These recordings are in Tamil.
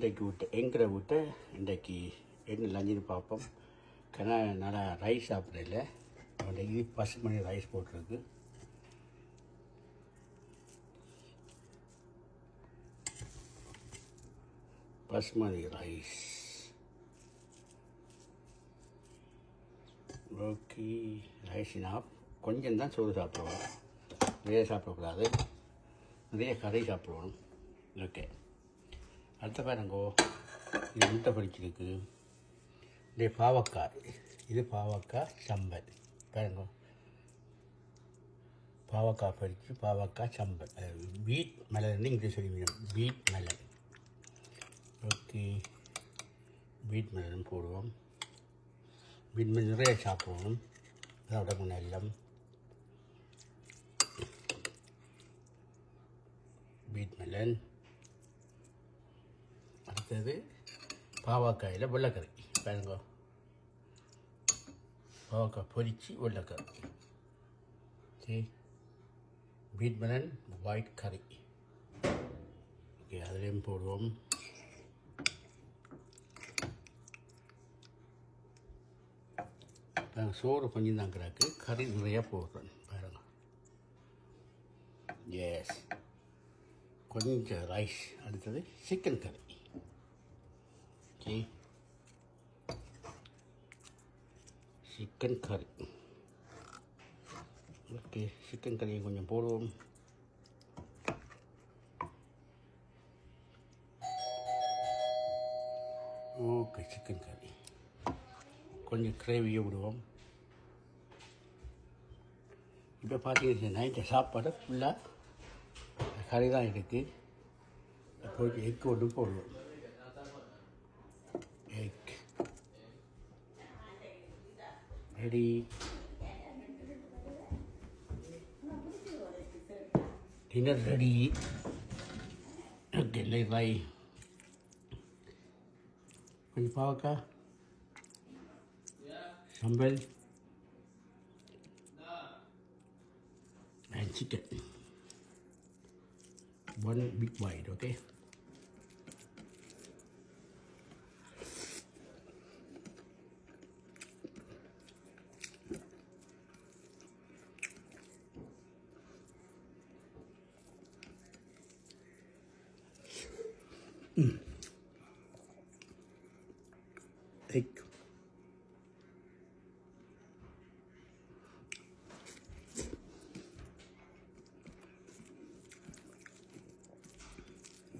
இன்றைக்கு எங்கிற விட்டு இன்றைக்கு என்ன லஞ்சுன்னு பார்ப்போம். ஏன்னா நல்லா ரைஸ் சாப்பிடல. இது 10 மணி ரைஸ் போட்டிருக்கு. பாஸ்மதி ரைஸ். ஓகே, ரைஸ்னா கொஞ்சம் தான் சோறு சாப்பிடுவோம், நிறைய சாப்பிடக்கூடாது, நிறைய கறி சாப்பிடுவோம். ஓகே, அடுத்த பாருங்கோ, இது முட்டை பொரிச்சிருக்கு. இது பாவக்காய், இது பாவக்காய் சம்பல் பாருங்கோ. பாவக்காய் பொரிச்சு பாவக்காய் சம்பல், பீட் மெலன் இங்கே சொல்லுவீங்க, பீட் மெலன். ஓகே, பீட் மெலன் போடுவோம். பீட் மெலன் நிறைய சாப்பிடுவோம், அதோட முன்னெல்லாம் பீட் மெலன். அடுத்தது பாவக்காயில் வெள்ளைக்கறி பாருங்க, பாவக்காய் பொரிச்சு வெள்ளைக்கறி. ஓகே, பீட் மெலன் ஒயிட் கறி. ஓகே, அதுலேயும் போடுவோம். சோறு கொஞ்சம் தான் கிடக்கு, கறி நிறையா போடுறேன் பாருங்க. எஸ், கொஞ்சம் ரைஸ். அடுத்தது சிக்கன் கறி. ஓகே, சிக்கன் கறி. ஓகே, சிக்கன் கறியை கொஞ்சம் போடுவோம். ஓகே, சிக்கன் கறி கொஞ்சம் கிரேவியை விடுவோம். இப்போ பார்த்தீங்கன்னா நைட்டு சாப்பாடு ஃபுல்லாக கறி தான் இருக்குது. போய் எக் ஒன்று போடுவோம். Egg ready. Dinner ready. Okay, லை பாய். கொஞ்சம் பாவக்காய் sambal and chicken, one big bite. Okay, egg.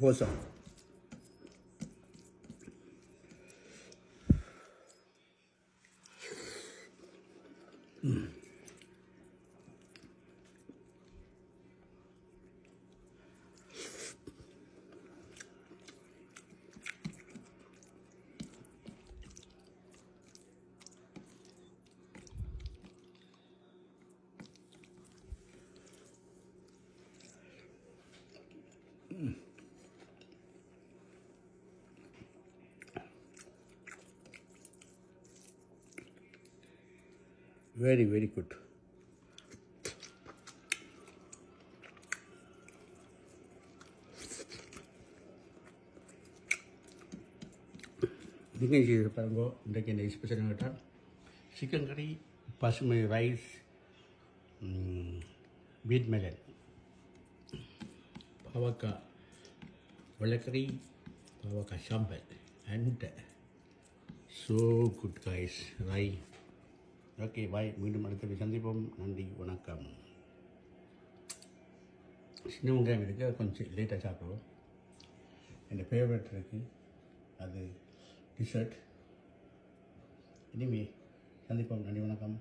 Awesome. Very, very good. நீங்கள் செய்து பாருங்க. இன்றைக்கு என்ன ஸ்பெஷல் கேட்டால் சிக்கன் கறி, பசுமை ரைஸ், பீட் மெலன், பாவக்காய் வெள்ளைக்கறி, பாவக்காய் சாம்பல் அண்ட் ஸோ குட் கைஸ் ரை. ஓகே, பாய். மீண்டும் அடுத்த சந்திப்போம். நன்றி, வணக்கம். சின்ன வெங்காயம் இருக்குது, அது கொஞ்சம் லேட்டாக சாப்பிடுவோம். என் ஃபேவரட் இருக்குது, அது டிஷர்ட். இனிமே சந்திப்போம். நன்றி, வணக்கம்.